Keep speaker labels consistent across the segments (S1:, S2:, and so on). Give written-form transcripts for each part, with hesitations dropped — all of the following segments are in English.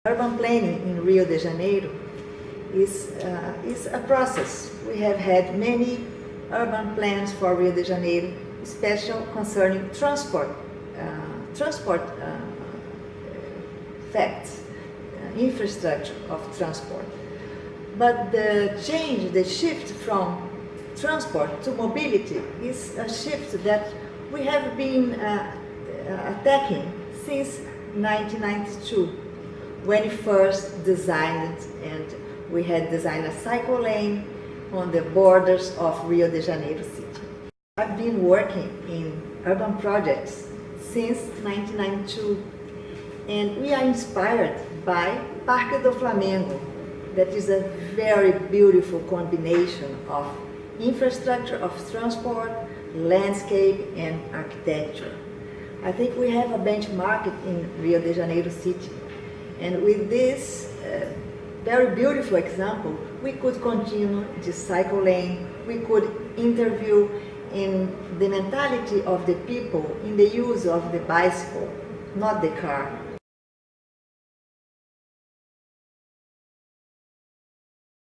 S1: Urban planning in Rio de Janeiro is a process. We have had many urban plans for Rio de Janeiro, especially concerning transport facts, infrastructure of transport. But the change, the shift from transport to mobility is a shift that we have been attacking since 1992. When we first designed it, and we had designed a cycle lane on the borders of Rio de Janeiro city. I've been working in urban projects since 1992, and we are inspired by Parque do Flamengo. That is a very beautiful combination of infrastructure of transport, landscape, and architecture. I think we have a benchmark in Rio de Janeiro city. And with this very beautiful example, we could continue this cycle lane, we could interview in the mentality of the people in the use of the bicycle, not the car.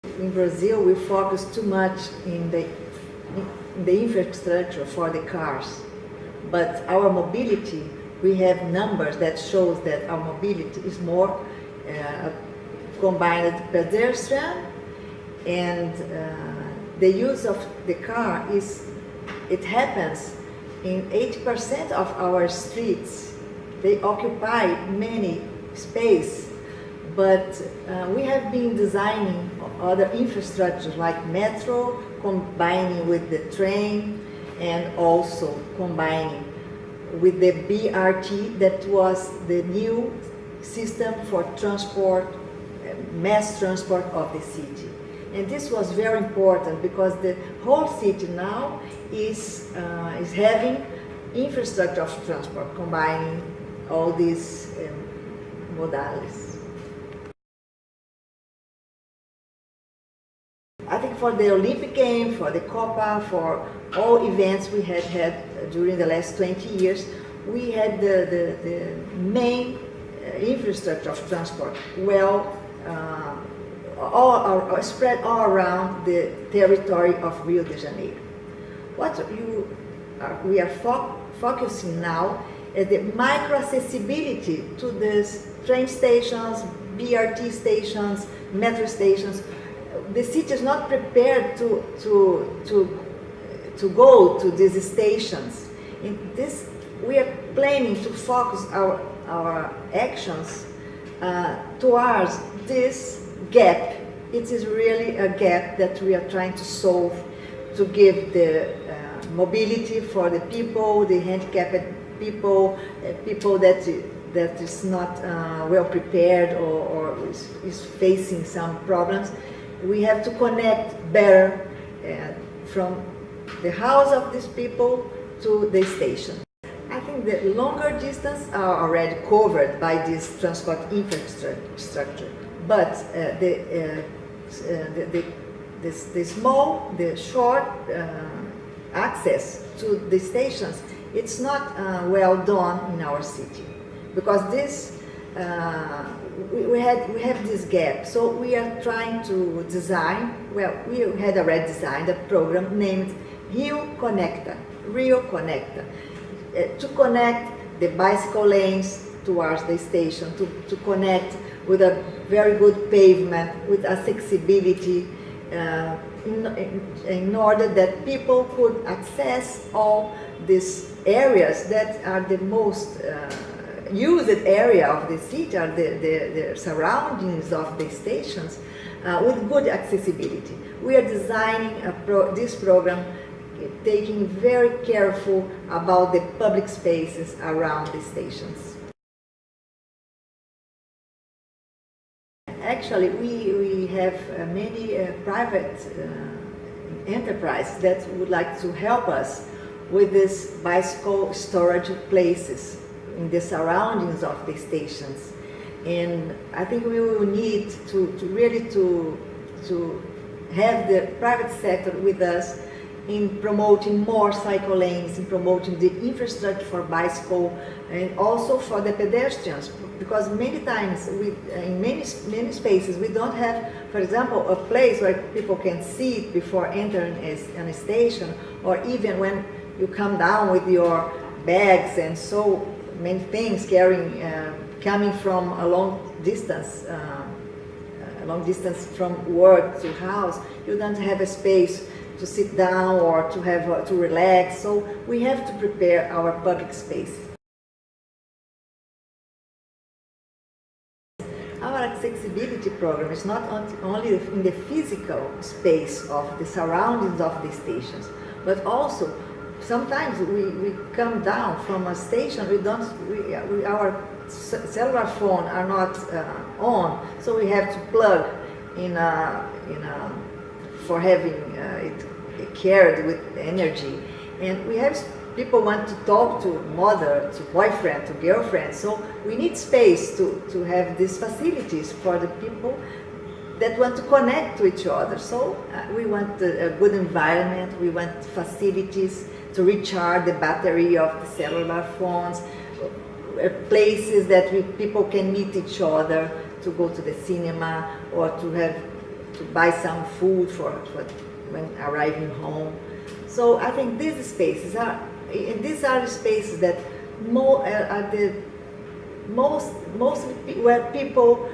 S1: In Brazil, we focus too much in the infrastructure for the cars, but our mobility, we have numbers that shows that our mobility is more combined pedestrian, and the use of the car it happens in 80% of our streets. They occupy many space, but we have been designing other infrastructures like metro, combining with the train, and also combining with the BRT, that was the new system for transport, mass transport of the city. And this was very important because the whole city now is having infrastructure of transport, combining all these modalities. I think for the Olympic Games, for the Copa, for all events we had during the last 20 years, we had the main infrastructure of transport spread all around the territory of Rio de Janeiro. What we are focusing now is the micro-accessibility to these train stations, BRT stations, metro stations. The city is not prepared to go to these stations. In this, we are planning to focus our actions towards this gap. It is really a gap that we are trying to solve, to give the mobility for the people, the handicapped people, people that is not well prepared or is facing some problems. We have to connect better from the house of these people to the station. I think the longer distance are already covered by this transport infrastructure, but the short access to the stations, it's not well done in our city, because this we have this gap. So we are trying to design. Well, we had already designed a program named Rio Conecta, to connect the bicycle lanes towards the station, to connect with a very good pavement, with accessibility, in order that people could access all these areas that are the most used area of the city, or the surroundings of the stations, with good accessibility. We are designing this program taking very careful about the public spaces around the stations. Actually, we have many private enterprises that would like to help us with these bicycle storage places in the surroundings of the stations. And I think we will need to really have the private sector with us in promoting more cycle lanes, in promoting the infrastructure for bicycle, and also for the pedestrians, because many times in many spaces we don't have, for example, a place where people can sit before entering a station, or even when you come down with your bags and so many things coming from a long distance from work to house, you don't have a space to sit down or to relax. So we have to prepare our public space. Our accessibility program is not only in the physical space of the surroundings of the stations, but also sometimes we come down from a station, our cellular phone are not on, so we have to plug for having it carried with energy. And we have people want to talk to mother, to boyfriend, to girlfriend, so we need space to have these facilities for the people that want to connect to each other. So we want a good environment, we want facilities to recharge the battery of the cellular phones, places that people can meet each other, to go to the cinema or to buy some food for when arriving home. So I think these spaces are the spaces that are the mostly where people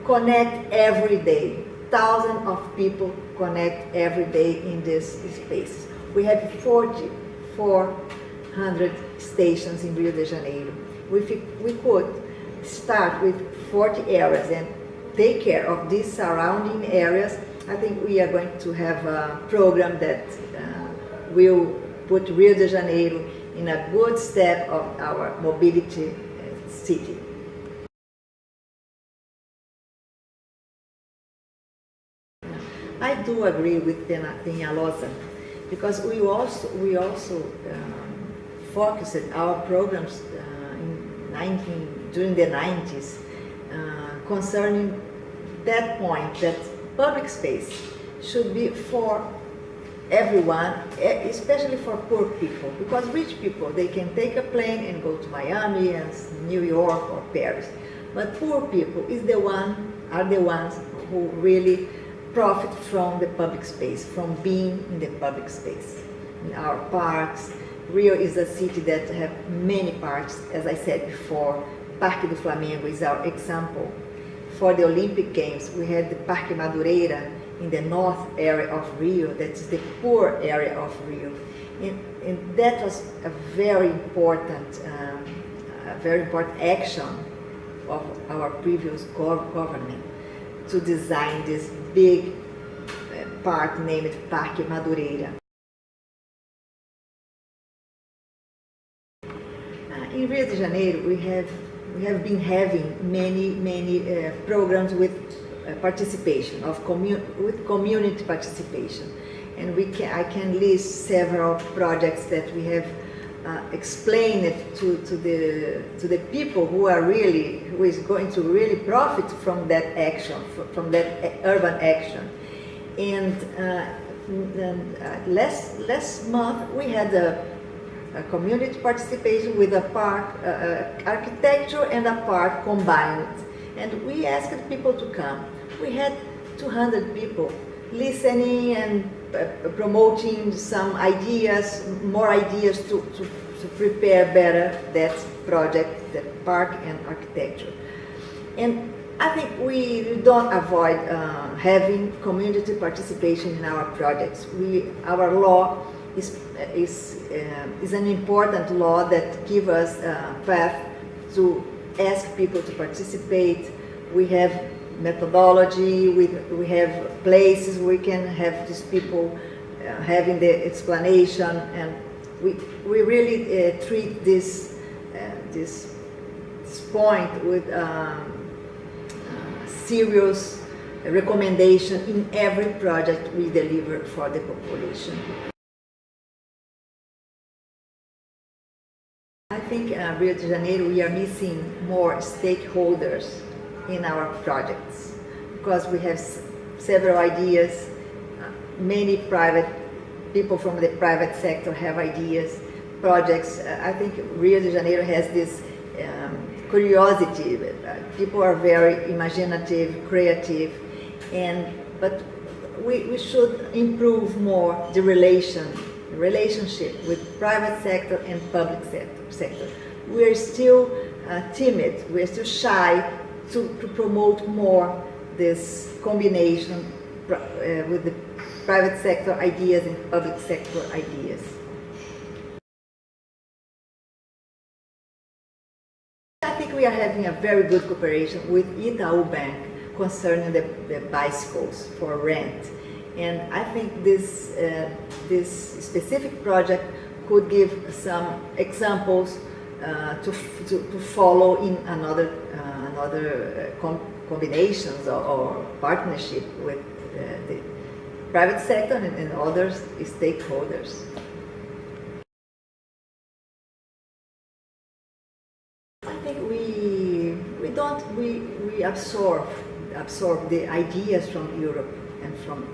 S1: connect every day. Thousands of people connect every day in these spaces. We have 400 stations in Rio de Janeiro. We could start with 40 areas and take care of these surrounding areas. I think we are going to have a program that will put Rio de Janeiro in a good step of our mobility city. I do agree with Peñalosa, because we also focused our programs during the 90s concerning that point, that public space should be for everyone, especially for poor people, because rich people, they can take a plane and go to Miami and New York or Paris, but poor people are the ones who really profit from the public space, from being in the public space. In our parks, Rio is a city that has many parks, as I said before. Parque do Flamengo is our example. For the Olympic Games, we had the Parque Madureira in the north area of Rio, that is the poor area of Rio. And that was a very important action of our previous government to design this big park named Parque Madureira. In Rio de Janeiro, we have been having many programs with participation with community participation, and I can list several projects that we have explained to the people who is going to really profit from that action, from that urban action. And last month we had a community participation with a park, architecture and a park combined. And we asked people to come. We had 200 people listening and promoting some ideas, more ideas to prepare better that project, that park and architecture. And I think we don't avoid having community participation in our projects. Our law is an important law that gives us a path to ask people to participate. We have methodology, we have places we can have these people having the explanation, and we really treat this point with serious recommendation in every project we deliver for the population. I think Rio de Janeiro, we are missing more stakeholders in our projects, because we have several ideas, many private people from the private sector have ideas, projects. I think Rio de Janeiro has this curiosity. People are very imaginative, creative, but we should improve more the relationship with private sector and public sector. We are still timid, we are still shy to promote more this combination with the private sector ideas and public sector ideas. I think we are having a very good cooperation with Itaú Bank concerning the bicycles for rent. And I think this specific project could give some examples to follow in another combinations or partnership with the private sector and other stakeholders. I think we absorb the ideas from Europe and from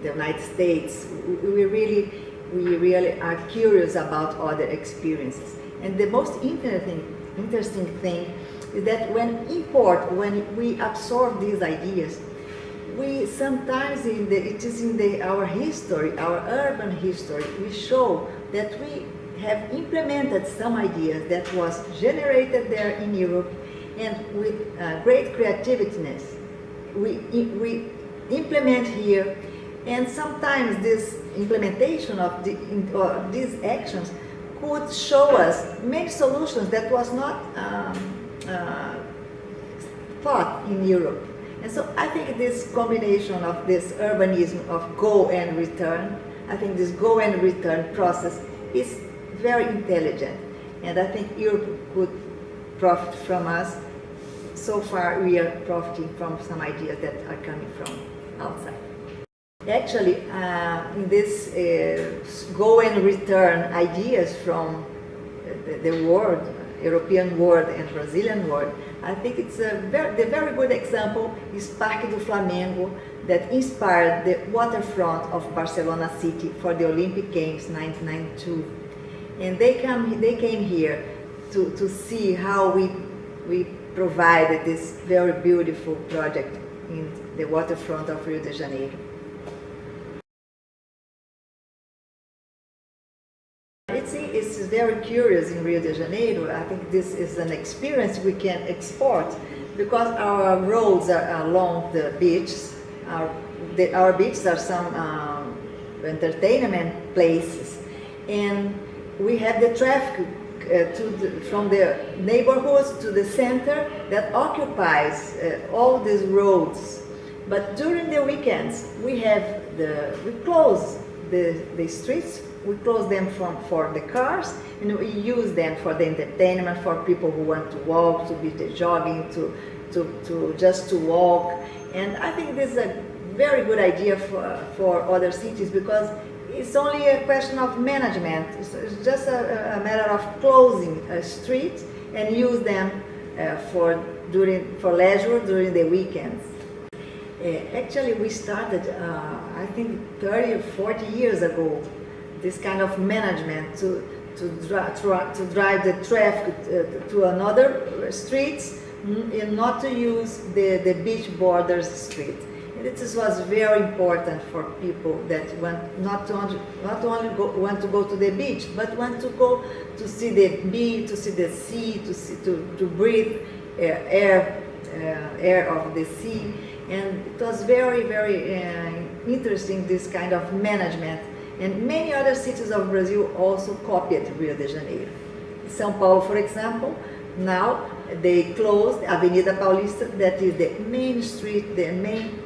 S1: the United States. We really are curious about other experiences. And the most interesting thing is that when we absorb these ideas, we sometimes our history, our urban history, we show that we have implemented some ideas that was generated there in Europe, and with great creativeness, we implement here. And sometimes this implementation of these actions could show us many solutions that was not thought in Europe. And so I think this combination of this urbanism of go and return, I think this go and return process is very intelligent. And I think Europe could profit from us. So far we are profiting from some ideas that are coming from outside. Actually, in this go and return ideas from the world, European world and Brazilian world, I think it's the very good example is Parque do Flamengo, that inspired the waterfront of Barcelona city for the Olympic Games 1992. And they came here to see how we provided this very beautiful project in the waterfront of Rio de Janeiro. It's very curious in Rio de Janeiro. I think this is an experience we can export because our roads are along the beaches. Our beaches are some entertainment places, and we have the traffic from the neighborhoods to the center that occupies all these roads. But during the weekends, we close the streets. We close them for the cars, and we use them for the entertainment, for people who want to walk, to be jogging, just to walk. And I think this is a very good idea for other cities, because it's only a question of management. It's just a matter of closing a street and use them for leisure during the weekends. Actually, we started, I think 30 or 40 years ago, this kind of management to drive the traffic to another streets and not to use the beach borders street. And this was very important for people that want not only want to go to the beach, but want to go to see the beach, to see the sea, to breathe air of the sea. And it was very, very interesting, this kind of management. And many other cities of Brazil also copied Rio de Janeiro. São Paulo, for example, now they closed Avenida Paulista, that is the main street, the main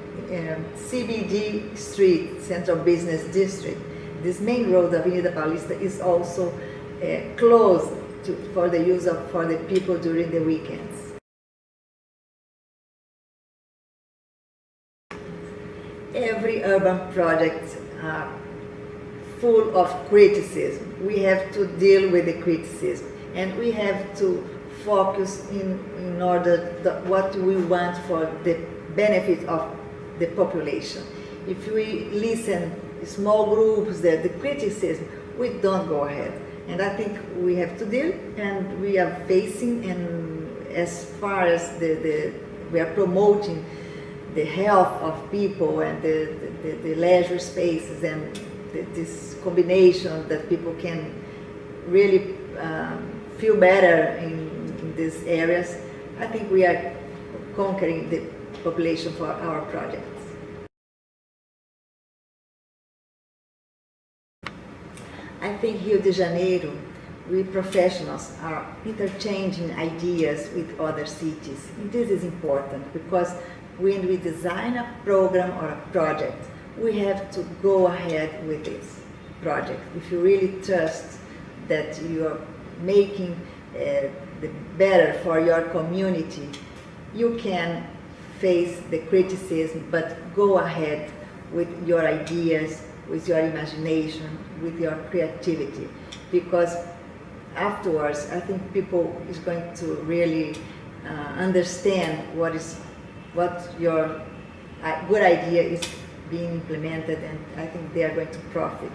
S1: CBD street, Central Business District. This main road, Avenida Paulista, is also closed for the use for the people during the weekends. Every urban project full of criticism. We have to deal with the criticism, and we have to focus in order what we want for the benefit of the population. If we listen small groups, the criticism, we don't go ahead. And I think we have to deal, and we are facing, and as far as we are promoting the health of people and the leisure spaces and this combination that people can really feel better in these areas, I think we are conquering the population for our projects. I think Rio de Janeiro, we professionals are interchanging ideas with other cities. And this is important because when we design a program or a project, we have to go ahead with this project. If you really trust that you are making the better for your community, you can face the criticism, but go ahead with your ideas, with your imagination, with your creativity, because afterwards I think people is going to really understand what your good idea is being implemented, and I think they are going to profit.